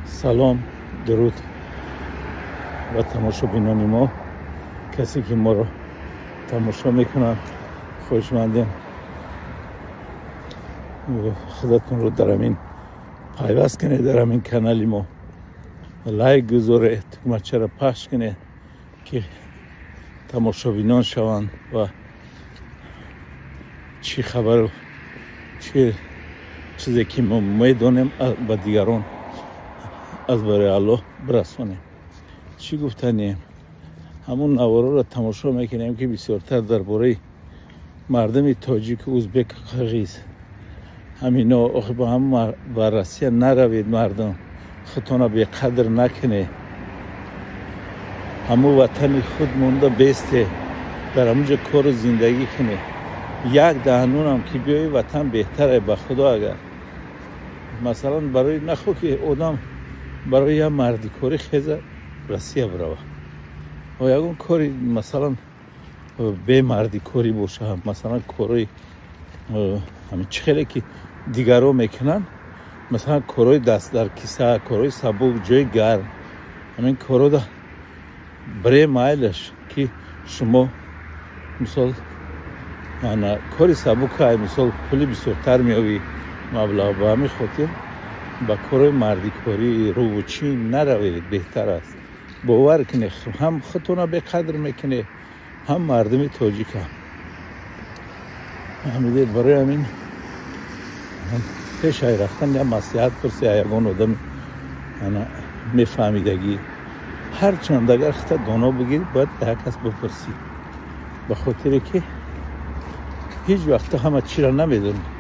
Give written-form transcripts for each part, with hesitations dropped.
سلام درود و تماشابینان ما، کسی که ما رو تماشا میکنن خوشمندیم. خودتون رو در همین پیوست کنید، در همین کانال ما لایک گذاره، تکمچه رو پخش کنید که تماشابینان شوند و چی خبر و چی چیزی که ما میدونیم با دیگران از برای الله برسونیم. چی گفتنیم؟ همون نوارا رو تماشا میکنیم که بسیارتر درباره مردم تاجیک، ازبک، قرغیز همینا آخه با هم بررسی نروید. مردم خودتون به قدر نکنه، همون وطن خود مونده بیسته، در همونجا کار زندگی کنه. یک دهنون هم که بیایی وطن بهتره. به خدا اگر مثلا برای نخو که آدم برای یه مردی کاری خیزه روسیه بروه و یکون کاری مثلا به مردی کاری باشه، مثلا کاری همین چخیلی که دیگران میکنن، مثلا کارای دست در کیسه، کارای سبک جای گرم، همین کارا دا برای مایلش که شما مثال کاری سبک های مثال پولی بسیارتر میابی مبلغ، به همین خاطر با کارای مردی کاری رو و چین نروید، بهتر است. باور کنه هم خودتون به قدر میکنه، هم مردم تاجیک هم برای همین پیش های رفتن یا مسیحت پرسی یکان آدم میفهمیدگی هر چند اگر خطا دانا بگیرید باید به کس بپرسید، به خاطر که هیچ وقت همه چی را نمیدونید.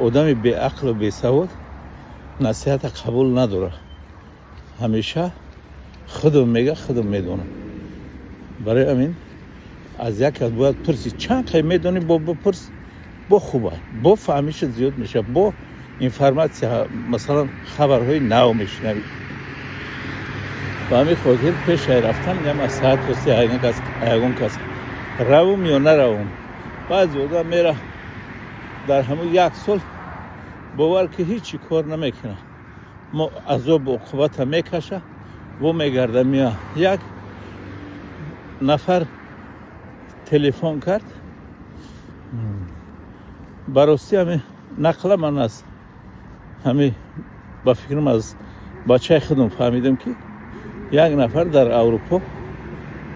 آدم بی عقل و بی سواد نصیحت قبول نداره، همیشه خودم میگه خودم میدونم. برای همین از یک از باید پرسی، چند خیلی میدونی با بپرس، با خوبه، با فهمیش زیاد میشه، با اینفرماسیا مثلا خبرهای نو میشنوی. و همین خاطر پیش رفتن میگم از ساعت پرسی ایگون کس روم یا نروم. بعضی آدم میره در همون یک سال باور که هیچی کار نمیکنه، ما عذاب و عقوبت میکشه و میگرده. میاد یک نفر تلفن کرد، براستی همین نقل من است، همین با فکرم از بچه خودم فهمیدم که یک نفر در اروپا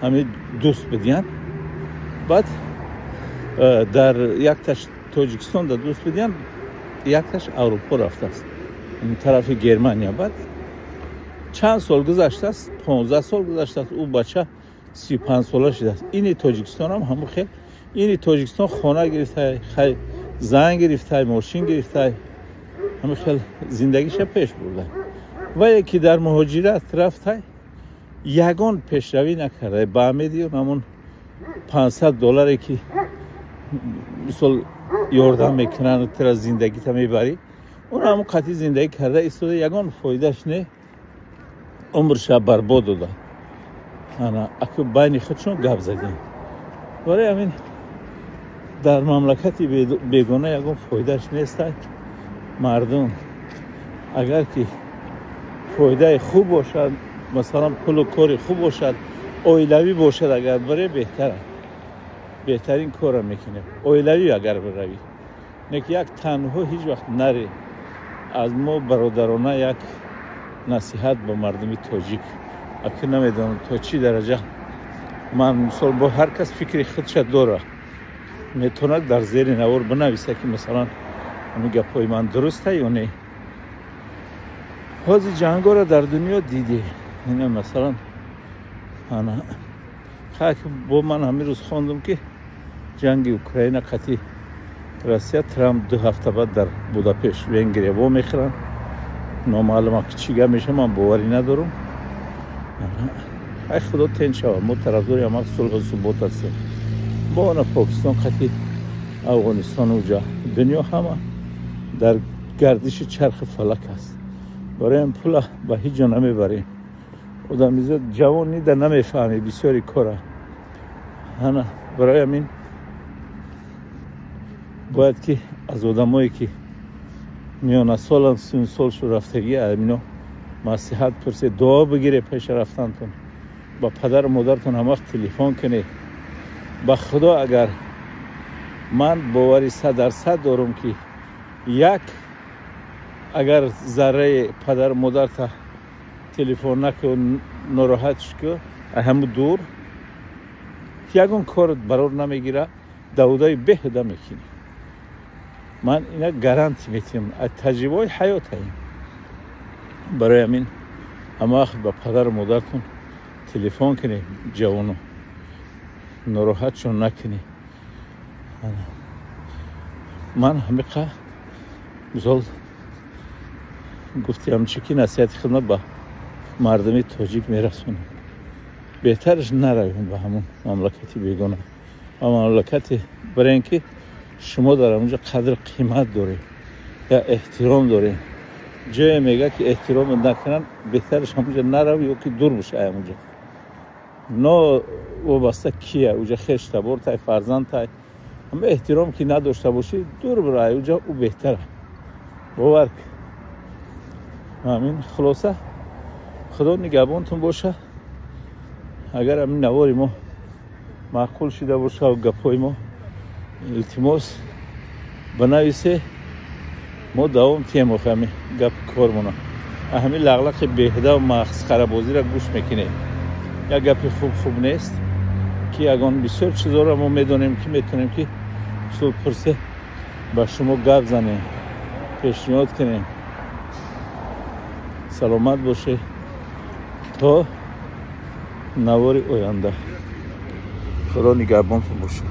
همین دوست بدین، بعد در یک تاش تاجیکستان در دوست بدین، یک تاش اروپا رفته است، این طرف گرمانیا. بعد چند سال گذشته است، 15 سال گذشته است، او بچه 35 ساله شده است. این تاجیکستان هم همون خیلی، این تاجیکستان خانه گرفته، خیلی زن گرفته، ماشین گرفته، همون خیلی زندگیش پیش برده. و یکی در مهاجرت رفته، یگان پیشروی نکرده. با امیدی همون $500 که مثل یاردم میکنن تر زندگی تا میبری، اون همون قطعی زندگی کرده ایستاده، یگان فایدهش نه، عمرش برباد داده. انا اکو بین خودشون گپ زدیم. برای همین در مملکتی بیگانه یگان فایدهش نیست. مردم اگر که فایده خوب باشد، مثلا پول و کاری خوب باشد، اویلوی باشد، اگر برای بهتره، بهترین کار میکنه. اویلوی اگر بروی، نه که یک تنها هیچ وقت نری. از ما برادرانه یک نصیحت با مردم تاجیک، اگه نمیدونم تا چی درجه من مثلا با هر کس فکری خودش داره، میتونه در زیر نوار بنویسه که مثلا همین گپای من درسته یا نه. حاضی جنگا را در دنیا دیدی، اینه مثلا انا خاک با من همین روز خواندم که جنگ اوکراین قطعی روسیه ترامپ 2 هفته بعد در بوداپشت ونگریا با میخورن. نامعلومه که چیگه میشه، من باوری ندارم. ای خدا تن شود، ما طرفداری هم صلح و ثبات هستیم. با اون پاکستان قطعی افغانستان اونجا دنیا همه در گردش چرخ فلک است. برای این پول به هیچ جا نمیبریم. آدمیزاد جوان نیده نمیفهمی بسیاری کاره. برای همین باید که از آدمایی که میان سال 30 سال شو رفتگی اینا маслиҳат пурсед, дуо бигиред пеш рафтантон. ба падару модаратон ҳама вақт телефон кунед. ба худо агар ман бовари 100% дорам ки як агар зарраи падару модарта телефон накун нороҳатш ку ҳаму дур ягон корот барор намегира, давудаи беҳуда мекини. ман ина гаранти метиҳам, аз таҷрибаи ҳаётаи. барои ҳамин ҳама вақт ба падару модаратон телефон кунед, ҷавоно нороҳатшон накунед. ман ҳамиқа мисол гуфтиам чӣ ки насиҳати хидмат ба мардуми тоҷик мерасонам. беҳтараш наравем ба ҳамон мамлакати бегона, ба мамлакати барои ки шумо дар онҷо қадру қимат доред ё эҳтиром доред. ҷое мега ки эҳтиром накунанд, беҳтараш ҳамонҷо нарав ё ки дур бошай. ҳамонҷо но вобаста кия уҷа хештабортай фарзандтай ҳама эҳтиром ки надошта бошӣ дур бирай, уҷа у беҳтара. бовар ҳамин хулоса худо нигаҳбонтон боша. агар ҳамин навори мо маъқул шуда боша ва гапҳои мо илтимос банависе, мо давом тием ҳамин гап кормона. ҳамин лағлақи беҳуда ва масхарабозиро гӯш мекунем. як гапи хуб нест ки ягон бисёр чизоро мо медонем ки метонем ки пурсе ба шумо гап занем, пешниҳод кунем. саломат бошед то навори оянда. худо нигаҳбонтон бошад.